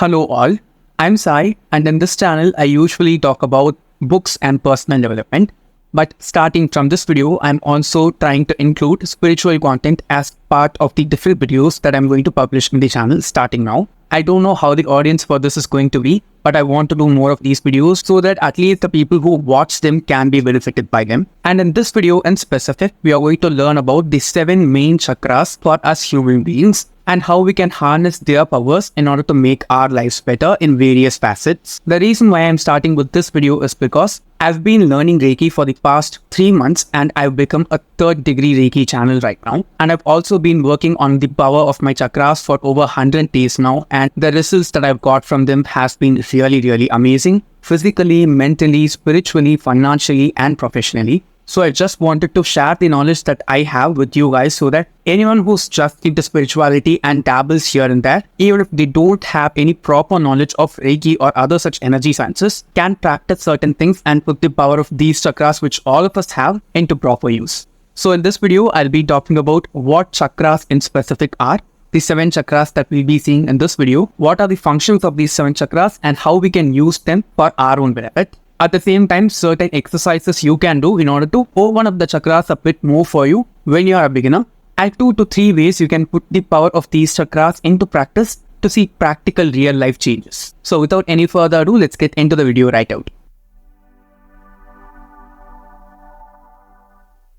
Hello all, I'm Sai and in this channel I usually talk about books and personal development. But starting from this video, I'm also trying to include spiritual content as part of the different videos that I'm going to publish in the channel starting now. I don't know how the audience for this is going to be, but I want to do more of these videos so that at least the people who watch them can be benefited by them. And in this video in specific, we are going to learn about the 7 main chakras for us human beings and how we can harness their powers in order to make our lives better in various facets. The reason why I'm starting with this video is because I've been learning Reiki for the past 3 months and I've become a 3rd degree Reiki channel right now. And I've also been working on the power of my chakras for over 100 days now, and the results that I've got from them has been really amazing. Physically, mentally, spiritually, financially and professionally. So I just wanted to share the knowledge that I have with you guys so that anyone who's just into spirituality and dabbles here and there, even if they don't have any proper knowledge of Reiki or other such energy sciences, can practice certain things and put the power of these chakras, which all of us have, into proper use. So in this video, I'll be talking about what chakras in specific are, the 7 chakras that we'll be seeing in this video, what are the functions of these 7 chakras and how we can use them for our own benefit. At the same time, certain exercises you can do in order to open up the chakras a bit more for you when you are a beginner, and 2 to 3 ways you can put the power of these chakras into practice to see practical real life changes. So without any further ado, let's get into the video right out.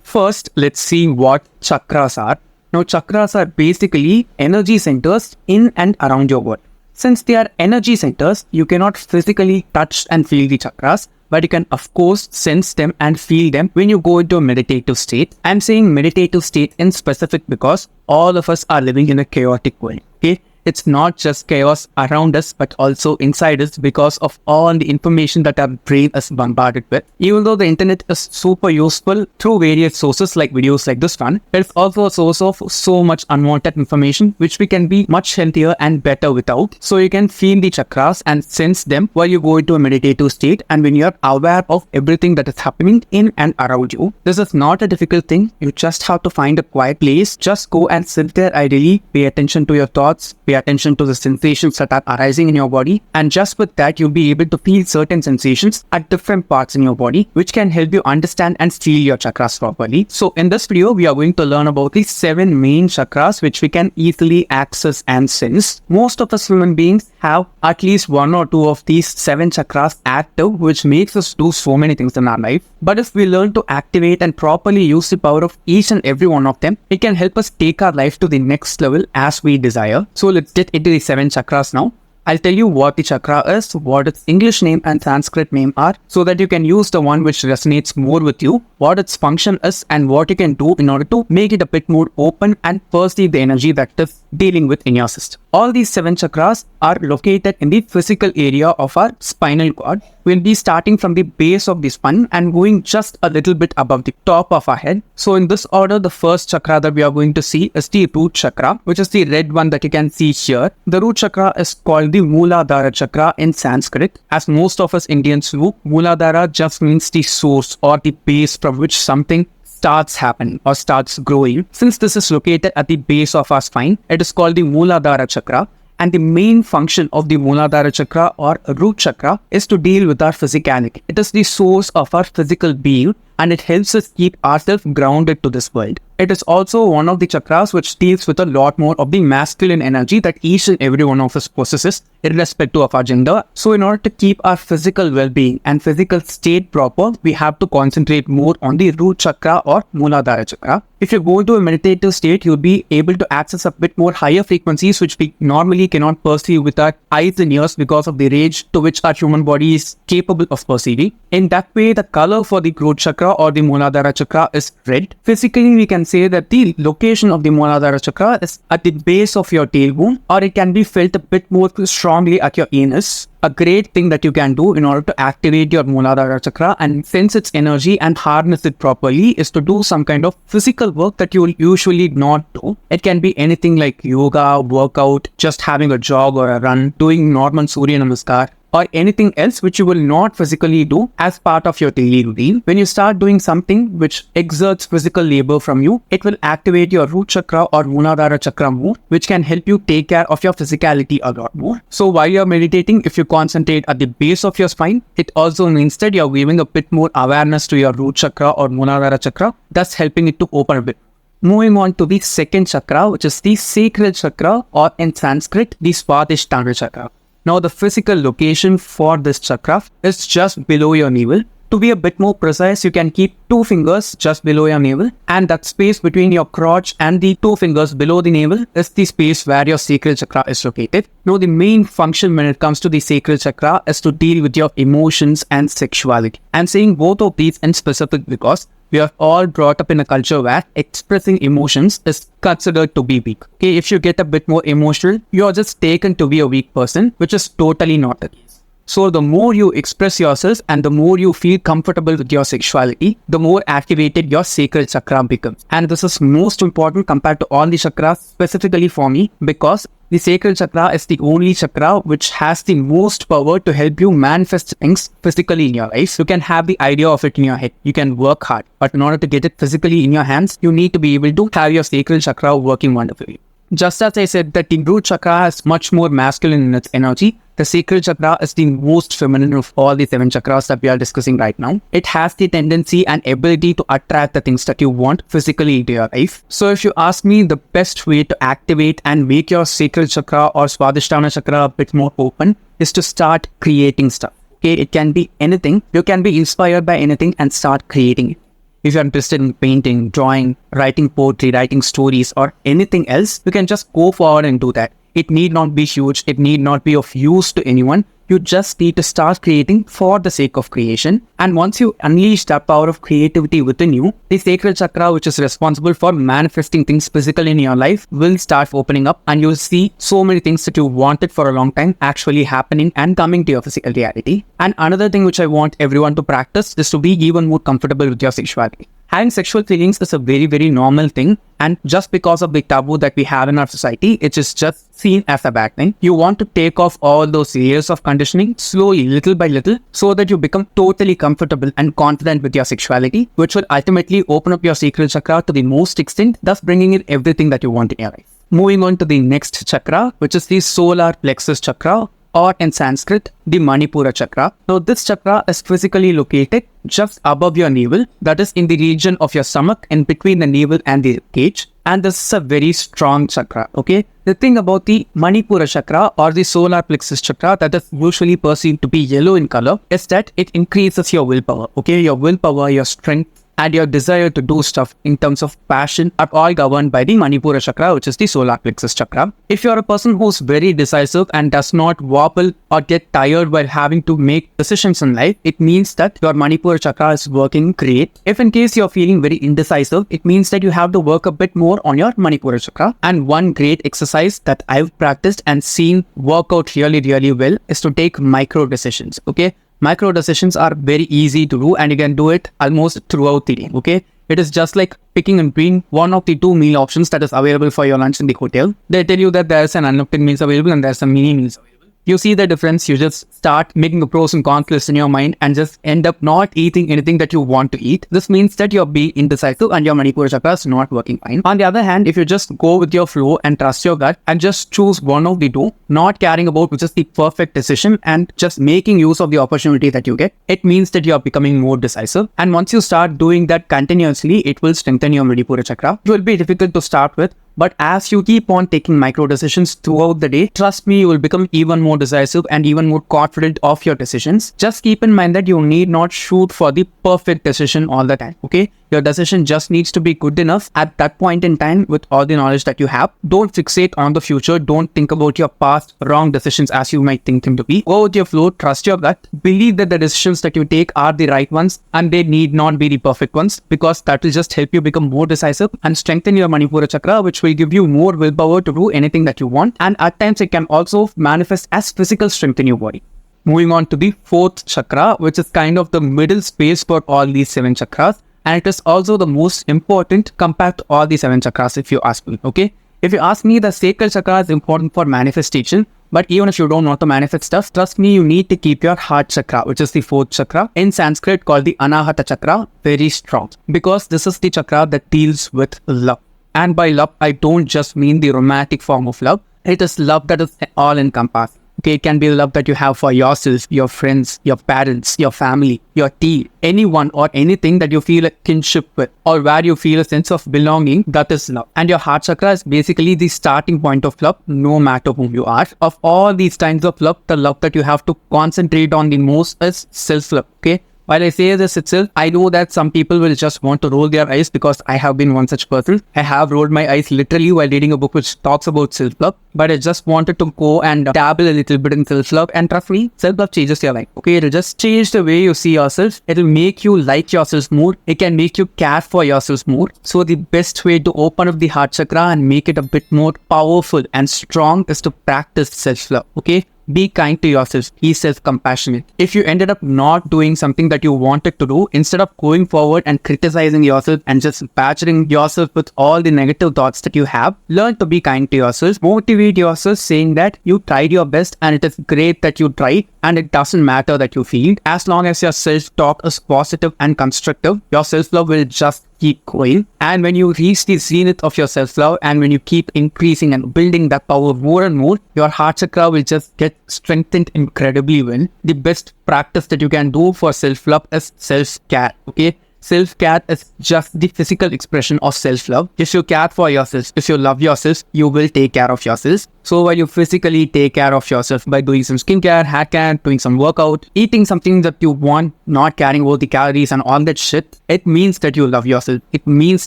First, let's see what chakras are. Now, chakras are basically energy centers in and around your body. Since they are energy centers, you cannot physically touch and feel the chakras, but you can of course sense them and feel them when you go into a meditative state. I'm saying meditative state in specific because all of us are living in a chaotic world. Okay? It's not just chaos around us, but also inside us because of all the information that our brain is bombarded with. Even though the internet is super useful through various sources like videos like this one, it's also a source of so much unwanted information which we can be much healthier and better without. So you can feel the chakras and sense them while you go into a meditative state and when you're aware of everything that is happening in and around you. This is not a difficult thing. You just have to find a quiet place. Just go and sit there ideally, pay attention to your thoughts, pay attention to the sensations that are arising in your body, and just with that you'll be able to feel certain sensations at different parts in your body which can help you understand and feel your chakras properly. So in this video we are going to learn about the 7 main chakras which we can easily access and sense. Most of us human beings have at least 1 or 2 of these 7 chakras active, which makes us do so many things in our life. But if we learn to activate and properly use the power of each and every one of them, it can help us take our life to the next level as we desire. So let's get into the 7 chakras now. I'll tell you what the chakra is, what its English name and Sanskrit name are, so that you can use the one which resonates more with you, what its function is, and what you can do in order to make it a bit more open and perceive the energy that is dealing with in your system. All these 7 chakras are located in the physical area of our spinal cord. We'll be starting from the base of the spine and going just a little bit above the top of our head. So in this order, the first chakra that we are going to see is the root chakra, which is the red one that you can see here. The root chakra is called the Mooladhara chakra in Sanskrit. As most of us Indians know, Mooladhara just means the source or the base from which something starts happening or starts growing. Since this is located at the base of our spine, it is called the Mooladhara chakra. And the main function of the Mooladhara chakra or root chakra is to deal with our physicality. It is the source of our physical being and it helps us keep ourselves grounded to this world. It is also one of the chakras which deals with a lot more of the masculine energy that each and every one of us possesses, irrespective of our gender. So in order to keep our physical well-being and physical state proper, we have to concentrate more on the root chakra or Mooladhara chakra. If you go into a meditative state, you'll be able to access a bit more higher frequencies which we normally cannot perceive with our eyes and ears because of the range to which our human body is capable of perceiving. In that way, the color for the root chakra or the Mooladhara chakra is red. Physically, we can say that the location of the Mooladhara chakra is at the base of your tailbone, or it can be felt a bit more strongly at your anus. A great thing that you can do in order to activate your Mooladhara chakra and sense its energy and harness it properly is to do some kind of physical work that you will usually not do. It can be anything like yoga, workout, just having a jog or a run, doing normal Surya Namaskar, or anything else which you will not physically do as part of your daily routine. When you start doing something which exerts physical labor from you, it will activate your root chakra or Muladhara chakra more, which can help you take care of your physicality a lot more. So while you're meditating, if you concentrate at the base of your spine, it also means that you're giving a bit more awareness to your root chakra or Muladhara chakra, thus helping it to open a bit. Moving on to the second chakra, which is the Sacral Chakra, or in Sanskrit, the Swadhisthana chakra. Now, the physical location for this chakra is just below your navel. To be a bit more precise, you can keep 2 fingers just below your navel, and that space between your crotch and the 2 fingers below the navel is the space where your sacral chakra is located. Now, the main function when it comes to the sacral chakra is to deal with your emotions and sexuality. I'm saying both of these in specific because we are all brought up in a culture where expressing emotions is considered to be weak. Okay, if you get a bit more emotional, you're just taken to be a weak person, which is totally not the case. So the more you express yourself and the more you feel comfortable with your sexuality, the more activated your sacral chakra becomes. And this is most important compared to all the chakras, specifically for me, because the sacral chakra is the only chakra which has the most power to help you manifest things physically in your life. You can have the idea of it in your head. You can work hard. But in order to get it physically in your hands, you need to be able to have your sacral chakra working wonderfully. Just as I said that the root chakra is much more masculine in its energy, the sacral chakra is the most feminine of all the 7 chakras that we are discussing right now. It has the tendency and ability to attract the things that you want physically into your life. So if you ask me, the best way to activate and make your sacral chakra or Swadhisthana chakra a bit more open is to start creating stuff. Okay, it can be anything. You can be inspired by anything and start creating it. If you're interested in painting, drawing, writing poetry, writing stories, or anything else, you can just go forward and do that. It need not be huge. It need not be of use to anyone. You just need to start creating for the sake of creation. And once you unleash that power of creativity within you, the sacral chakra, which is responsible for manifesting things physically in your life, will start opening up, and you'll see so many things that you wanted for a long time actually happening and coming to your physical reality. And another thing which I want everyone to practice is to be even more comfortable with your sexuality. Having sexual feelings is a very, very normal thing. And just because of the taboo that we have in our society, it is just seen as a bad thing. You want to take off all those layers of conditioning slowly, little by little, so that you become totally comfortable and confident with your sexuality, which will ultimately open up your sacral chakra to the most extent, thus bringing in everything that you want in your life. Moving on to the next chakra, which is the solar plexus chakra, or in Sanskrit, the Manipura chakra. Now, this chakra is physically located just above your navel, that is in the region of your stomach and between the navel and the cage. And this is a very strong chakra, okay? The thing about the Manipura chakra or the solar plexus chakra that is usually perceived to be yellow in color is that it increases your willpower, okay? Your willpower, your strength, and your desire to do stuff in terms of passion are all governed by the Manipura chakra, which is the solar plexus chakra. If you're a person who's very decisive and does not wobble or get tired while having to make decisions in life, it means that your Manipura chakra is working great. If in case you're feeling very indecisive, it means that you have to work a bit more on your Manipura chakra. And one great exercise that I've practiced and seen work out really, really well is to take micro decisions, okay? Micro decisions are very easy to do and you can do it almost throughout the day, okay? It is just like picking and between one of the 2 meal options that is available for your lunch in the hotel. They tell you that there's an unlimited meals available and there's some mini meals available. You see the difference, you just start making a pros and cons list in your mind and just end up not eating anything that you want to eat. This means that you're being indecisive and your Manipura chakra is not working fine. On the other hand, if you just go with your flow and trust your gut and just choose one of the 2, not caring about which is the perfect decision and just making use of the opportunity that you get, it means that you're becoming more decisive. And once you start doing that continuously, it will strengthen your Manipura chakra. It will be difficult to start with, but as you keep on taking micro decisions throughout the day, trust me, you will become even more decisive and even more confident of your decisions. Just keep in mind that you need not shoot for the perfect decision all the time, okay? Your decision just needs to be good enough at that point in time with all the knowledge that you have. Don't fixate on the future. Don't think about your past wrong decisions as you might think them to be. Go with your flow, trust your gut, believe that the decisions that you take are the right ones and they need not be the perfect ones, because that will just help you become more decisive and strengthen your Manipura chakra, which will give you more willpower to do anything that you want. And at times it can also manifest as physical strength in your body. Moving on to the 4th chakra, which is kind of the middle space for all these 7 chakras. And it is also the most important compared to all the 7 chakras if you ask me, okay? If you ask me, the sacral chakra is important for manifestation, But even if you don't want to manifest stuff, trust me, you need to keep your heart chakra, which is the fourth chakra, in Sanskrit called the Anahata chakra, very strong. Because this is the chakra that deals with love. And by love, I don't just mean the romantic form of love. It is love that is all-encompassing. Okay, it can be love that you have for yourself, your friends, your parents, your family, your team, anyone or anything that you feel a kinship with, or where you feel a sense of belonging, that is love. And your heart chakra is basically the starting point of love, no matter whom you are. Of all these kinds of love, the love that you have to concentrate on the most is self-love, okay? While I say this itself, I know that some people will just want to roll their eyes because I have been one such person. I have rolled my eyes literally while reading a book which talks about self-love, but I just wanted to go and dabble a little bit in self-love, and trust me, self-love changes your life, okay? It'll just change the way you see yourself. It'll make you like yourself more. It can make you care for yourself more. So the best way to open up the heart chakra and make it a bit more powerful and strong is to practice self-love, okay? Be kind to yourself. Be self-compassionate. If you ended up not doing something that you wanted to do, instead of going forward and criticizing yourself and just badgering yourself with all the negative thoughts that you have, learn to be kind to yourself. Motivate yourself saying that you tried your best and it is great that you tried, and it doesn't matter that you failed. As long as your self-talk is positive and constructive, your self-love will just keep going. And when you reach the zenith of your self-love, and when you keep increasing and building that power more and more, your heart chakra will just get strengthened incredibly well. The best practice that you can do for self-love is self-care, okay? Self-care is just the physical expression of self-love. If you care for yourself, if you love yourself, you will take care of yourself. So while you physically take care of yourself by doing some skincare, hair care, doing some workout, eating something that you want, not caring about the calories and all that shit, it means that you love yourself. It means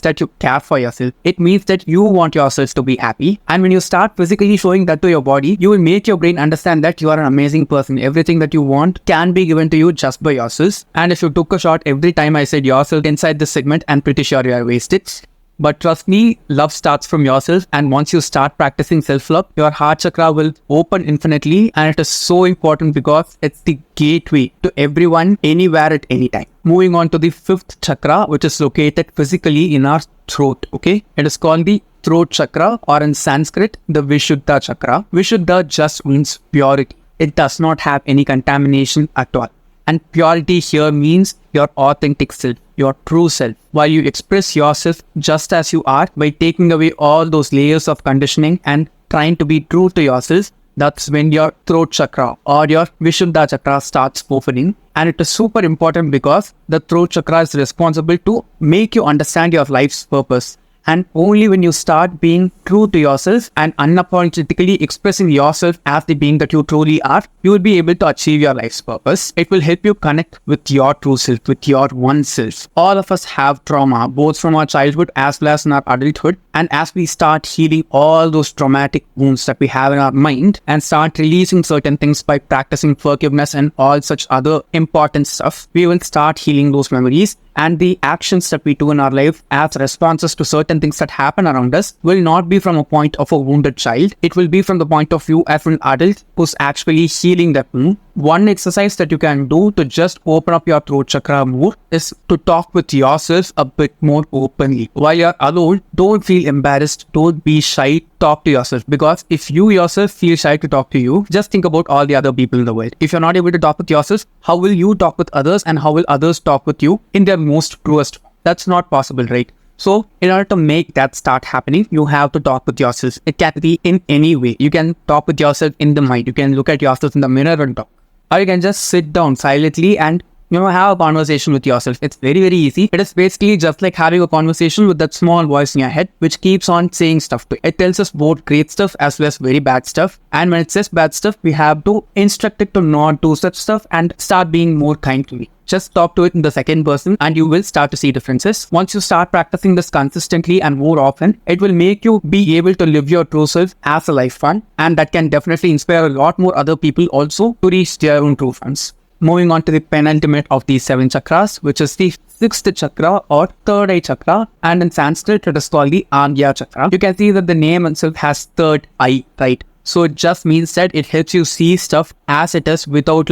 that you care for yourself. It means that you want yourself to be happy. And when you start physically showing that to your body, you will make your brain understand that you are an amazing person. Everything that you want can be given to you just by yourself. And if you took a shot every time I said yourself inside this segment, I'm pretty sure you are wasted. But trust me, love starts from yourself, and once you start practicing self-love, your heart chakra will open infinitely, and it is so important because it's the gateway to everyone, anywhere, at any time. Moving on to the fifth chakra, which is located physically in our throat, okay? It is called the throat chakra, or in Sanskrit, the Vishuddha chakra. Vishuddha just means purity. It does not have any contamination at all. And purity here means your authentic self, your true self. While you express yourself just as you are by taking away all those layers of conditioning and trying to be true to yourself, that's when your throat chakra or your Vishuddha chakra starts opening. And it is super important because the throat chakra is responsible to make you understand your life's purpose. And only when you start being true to yourself and unapologetically expressing yourself as the being that you truly are, you will be able to achieve your life's purpose. It will help you connect with your true self, with your one self. All of us have trauma, both from our childhood as well as in our adulthood. And as we start healing all those traumatic wounds that we have in our mind and start releasing certain things by practicing forgiveness and all such other important stuff, we will start healing those memories. And the actions that we do in our life as responses to certain things that happen around us will not be from a point of a wounded child. It will be from the point of view as an adult who's actually healing that wound. One exercise that you can do to just open up your throat chakra more is to talk with yourself a bit more openly. While you're alone, don't feel embarrassed, don't be shy, talk to yourself. Because if you yourself feel shy to talk to you, just think about all the other people in the world. If you're not able to talk with yourself, how will you talk with others, and how will others talk with you in their most truest form? That's not possible, right? So in order to make that start happening, you have to talk with yourself. It can be in any way. You can talk with yourself in the mind. You can look at yourself in the mirror and talk. Or you can just sit down silently and have a conversation with yourself. It's very, very easy. It is basically just like having a conversation with that small voice in your head, which keeps on saying stuff to it. It tells us both great stuff as well as very bad stuff. And when it says bad stuff, we have to instruct it to not do such stuff and start being more kind to me. Just talk to it in the second person and you will start to see differences. Once you start practicing this consistently and more often, it will make you be able to live your true self as a life fun. And that can definitely inspire a lot more other people also to reach their own true funds. Moving on to the penultimate of these 7 chakras, which is the sixth chakra or third eye chakra, and in Sanskrit it is called the Angya chakra. You can see that the name itself has third eye, right? So it just means that it helps you see stuff as it is without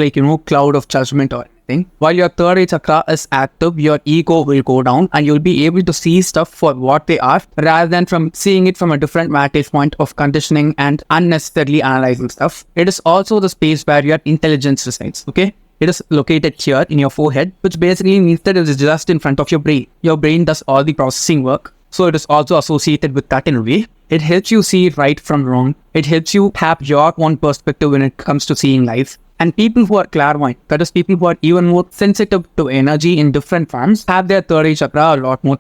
cloud of judgment or anything. thing. While your third eye chakra is active, your ego will go down and you'll be able to see stuff for what they are rather than from seeing it from a different vantage point of conditioning and unnecessarily analyzing stuff. It is also the space where your intelligence resides, okay? It is located here in your forehead, which basically means that it is just in front of your brain. Your brain does all the processing work, so it is also associated with that in a way. It helps you see right from wrong. It helps you have your own perspective when it comes to seeing life. And people who are clairvoyant, that is people who are even more sensitive to energy in different forms, have their third eye chakra a lot more.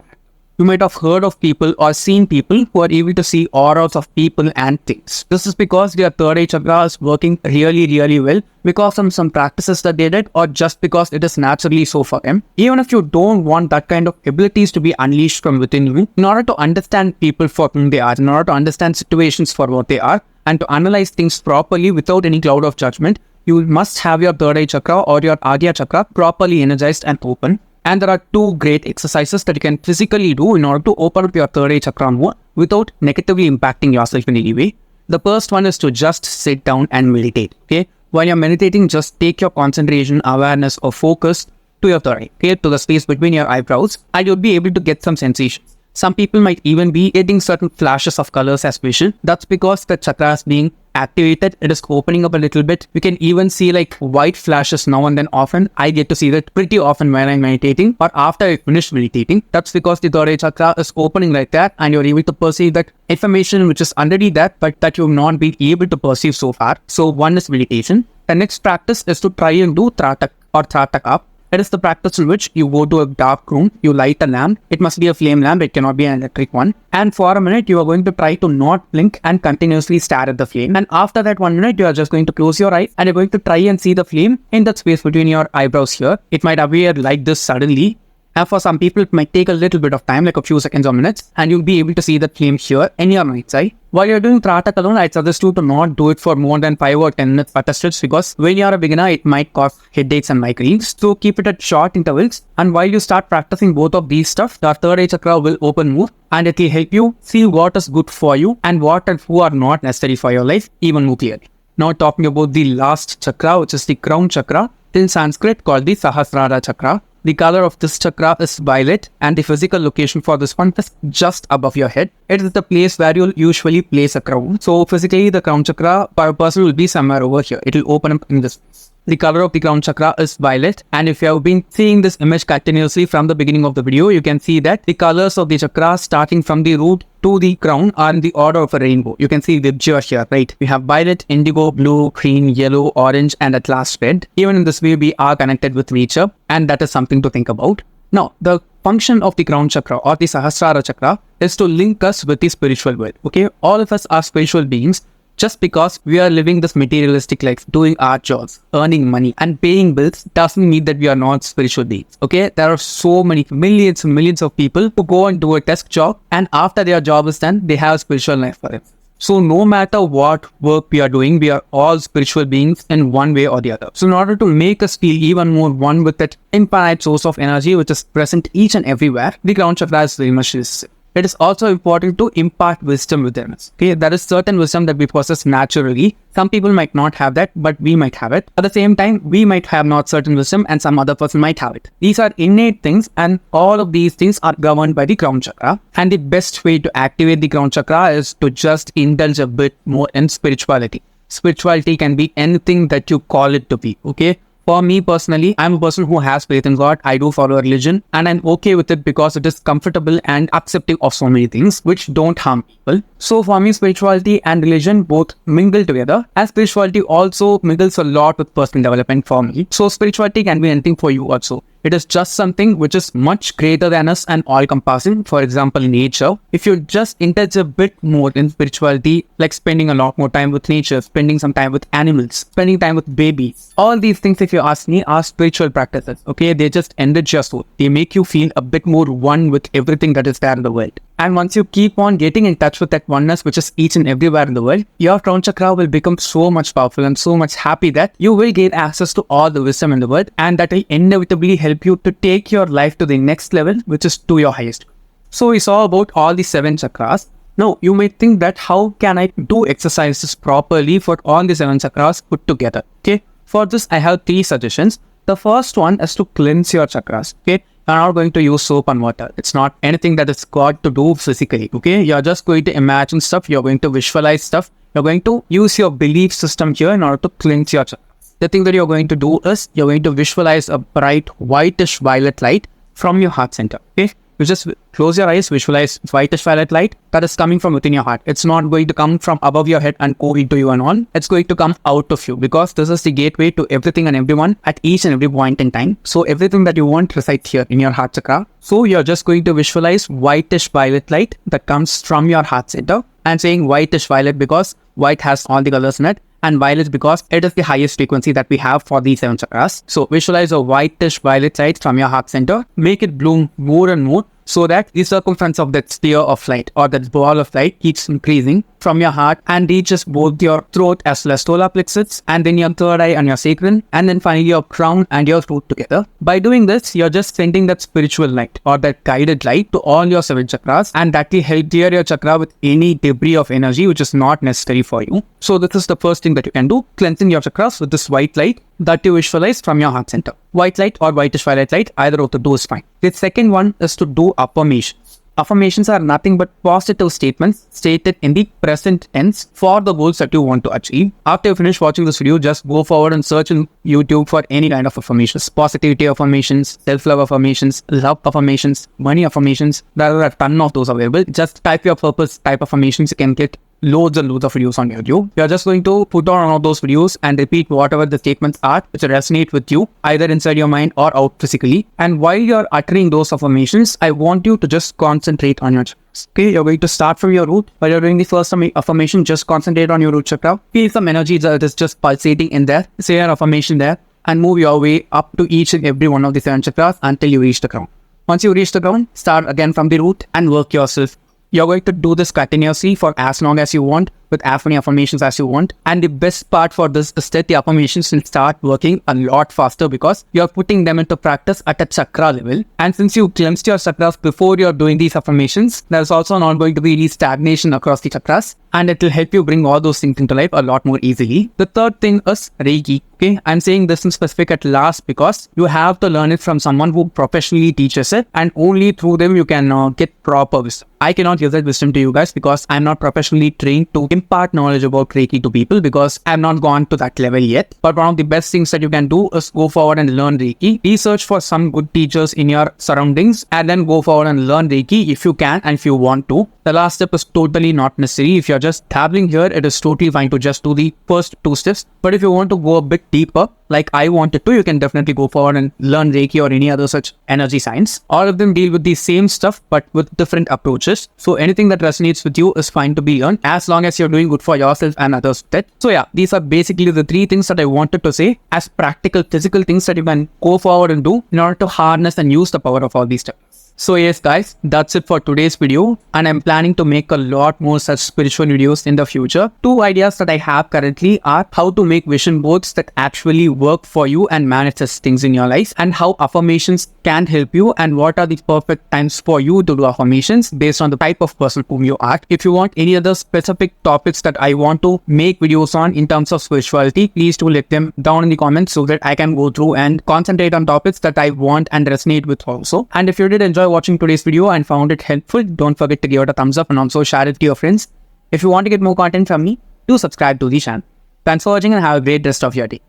You might have heard of people or seen people who are able to see auras of people and things. This is because their third eye chakra is working really well because of some practices that they did or just because it is naturally so for them. Even if you don't want that kind of abilities to be unleashed from within you, in order to understand people for whom they are, in order to understand situations for what they are, and to analyze things properly without any cloud of judgment, you must have your third eye chakra or your Agya chakra properly energized and open. And there are two great exercises that you can physically do in order to open up your third eye chakra more without negatively impacting yourself in any way. The first one is to just sit down and meditate, okay? While you're meditating, just take your concentration, awareness or focus to your third eye, okay? To the space between your eyebrows, and you'll be able to get some sensations. Some people might even be getting certain flashes of colors as vision. That's because the chakra is being activated. It is opening up a little bit. You can even see like white flashes now and then often. I get to see that pretty often when I'm meditating or after I finish meditating. That's because the third eye chakra is opening like that and you're able to perceive that information which is already there but that you've not been able to perceive so far. So one is meditation. The next practice is to try and do tratak or trataka. It is the practice in which you go to a dark room, you light a lamp. It must be a flame lamp, it cannot be an electric one. And for a minute, you are going to try to not blink and continuously stare at the flame. And after that 1 minute, you are just going to close your eyes and you're going to try and see the flame in that space between your eyebrows here. It might appear like this suddenly. And for some people, it might take a little bit of time, like a few seconds or minutes, and you'll be able to see the flame here in your mind's eye. While you're doing Tratak alone, I'd suggest you to not do it for more than 5 or 10 minutes at a stretch because when you're a beginner, it might cause headaches and migraines. So keep it at short intervals. And while you start practicing both of these stuff, your third eye chakra will open more and it will help you see what is good for you and what and who are not necessary for your life even more clearly. Now talking about the last chakra, which is the crown chakra, in Sanskrit called the Sahasrara chakra. The color of this chakra is violet and the physical location for this one is just above your head. It is the place where you'll usually place a crown. So physically the crown chakra by a person will be somewhere over here. It will open up in this place. The color of the crown chakra is violet, and if you have been seeing this image continuously from the beginning of the video, you can see that the colors of the chakra starting from the root to the crown are in the order of a rainbow. You can see the picture here, right? We have violet, indigo, blue, green, yellow, orange, and at last red. Even in this way, we are connected with nature, and that is something to think about. Now, the function of the crown chakra or the Sahasrara chakra is to link us with the spiritual world. Okay, all of us are spiritual beings. Just because we are living this materialistic life, doing our jobs, earning money and paying bills doesn't mean that we are not spiritual beings. Okay, there are so many millions and millions of people who go and do a desk job and after their job is done, they have a spiritual life for it. So no matter what work we are doing, we are all spiritual beings in one way or the other. So in order to make us feel even more one with that infinite source of energy which is present each and everywhere, the crown chakra is very much necessary. It is also important to impart wisdom within us. Okay, there is certain wisdom that we possess naturally. Some people might not have that, but we might have it. At the same time, we might have not certain wisdom and some other person might have it. These are innate things and all of these things are governed by the crown chakra. And the best way to activate the crown chakra is to just indulge a bit more in spirituality. Spirituality can be anything that you call it to be, okay? For me personally, I'm a person who has faith in God. I do follow a religion and I'm okay with it because it is comfortable and accepting of so many things which don't harm people. So for me, spirituality and religion both mingle together, and spirituality also mingles a lot with personal development for me. So spirituality can be anything for you also. It is just something which is much greater than us and all-encompassing. For example, nature. If you just indulge a bit more in spirituality, like spending a lot more time with nature, spending some time with animals, spending time with babies, all these things, if you ask me, are spiritual practices. Okay, they just enrich your soul. They make you feel a bit more one with everything that is there in the world. And once you keep on getting in touch with that oneness which is each and everywhere in the world, your crown chakra will become so much powerful and so much happy that you will gain access to all the wisdom in the world, and that will inevitably help you to take your life to the next level, which is to your highest. So we saw about all the 7 chakras. Now you may think that how can I do exercises properly for all the 7 chakras put together? Okay, for this I have 3 suggestions. The first one is to cleanse your chakras. Okay, you're not going to use soap and water. It's not anything that is got to do physically. Okay, you're just going to imagine stuff. You're going to visualize stuff. You're going to use your belief system here in order to cleanse your chakras. The thing that you're going to do is you're going to visualize a bright whitish violet light from your heart center. Okay, you just close your eyes, visualize whitish violet light that is coming from within your heart. It's not going to come from above your head and go into you and on. It's going to come out of you, because this is the gateway to everything and everyone at each and every point in time. So everything that you want resides here in your heart chakra. So you're just going to visualize whitish violet light that comes from your heart center. I'm saying whitish violet because white has all the colors in it, and violet because it is the highest frequency that we have for these 7 chakras. So visualize a whitish violet light from your heart center. Make it bloom more and more, so that the circumference of that sphere of light or that ball of light keeps increasing from your heart and reaches both your throat as well as solar plexus, and then your third eye and your sacral, and then finally your crown and your throat together. By doing this, you're just sending that spiritual light or that guided light to all your 7 chakras, and that will help clear your chakra with any debris of energy which is not necessary for you. So this is the first thing that you can do, cleansing your chakras with this white light that you visualize from your heart center. White light or whitish violet light, either of the two is fine. The second one is to do affirmations. Affirmations are nothing but positive statements stated in the present tense for the goals that you want to achieve. After you finish watching this video, just go forward and search in YouTube for any kind of affirmations. Positivity affirmations, self-love affirmations, love affirmations, money affirmations. There are a ton of those available. Just type your purpose type affirmations. You can get loads and loads of videos on YouTube. You're just going to put on all of those videos and repeat whatever the statements are which resonate with you, either inside your mind or out physically. And while you're uttering those affirmations, I want you to just concentrate on your chakras. Okay, you're going to start from your root. While you're doing the first affirmation, just concentrate on your root chakra. Feel some energy that is just pulsating in there. Say your affirmation there and move your way up to each and every one of the 7 chakras until you reach the ground. Once you reach the ground, start again from the root and work yourself. You're going to do this continuously for as long as you want, with as many affirmations as you want. And the best part for this is that the affirmations will start working a lot faster because you're putting them into practice at a chakra level. And since you cleansed your chakras before you're doing these affirmations, there's also not going to be any stagnation across the chakras, and it will help you bring all those things into life a lot more easily. The third thing is Reiki. Okay, I'm saying this in specific at last because you have to learn it from someone who professionally teaches it, and only through them you can get proper wisdom. I cannot give that wisdom to you guys because I'm not professionally trained to impart knowledge about Reiki to people because I've not gone to that level yet. But one of the best things that you can do is go forward and learn Reiki. Research for some good teachers in your surroundings and then go forward and learn Reiki if you can and if you want to. The last step is totally not necessary. If you're just dabbling here, it is totally fine to just do the first 2 steps. But if you want to go a bit deeper, like I wanted to, you can definitely go forward and learn Reiki or any other such energy science. All of them deal with the same stuff but with different approaches. So anything that resonates with you is fine to be learned as long as you're doing good for yourself and others with it. So yeah, these are basically the 3 things that I wanted to say as practical physical things that you can go forward and do in order to harness and use the power of all these steps. So yes guys, that's it for today's video, and I'm planning to make a lot more such spiritual videos in the future. 2 ideas that I have currently are how to make vision boards that actually work for you and manifest things in your life, and how affirmations can help you, and what are the perfect times for you to do affirmations based on the type of person whom you are. If you want any other specific topics that I want to make videos on in terms of spirituality, please do let them down in the comments so that I can go through and concentrate on topics that I want and resonate with also. And if you did enjoy watching today's video and found it helpful, don't forget to give it a thumbs up and also share it to your friends. If you want to get more content from me, do subscribe to the channel. Thanks for watching and have a great rest of your day.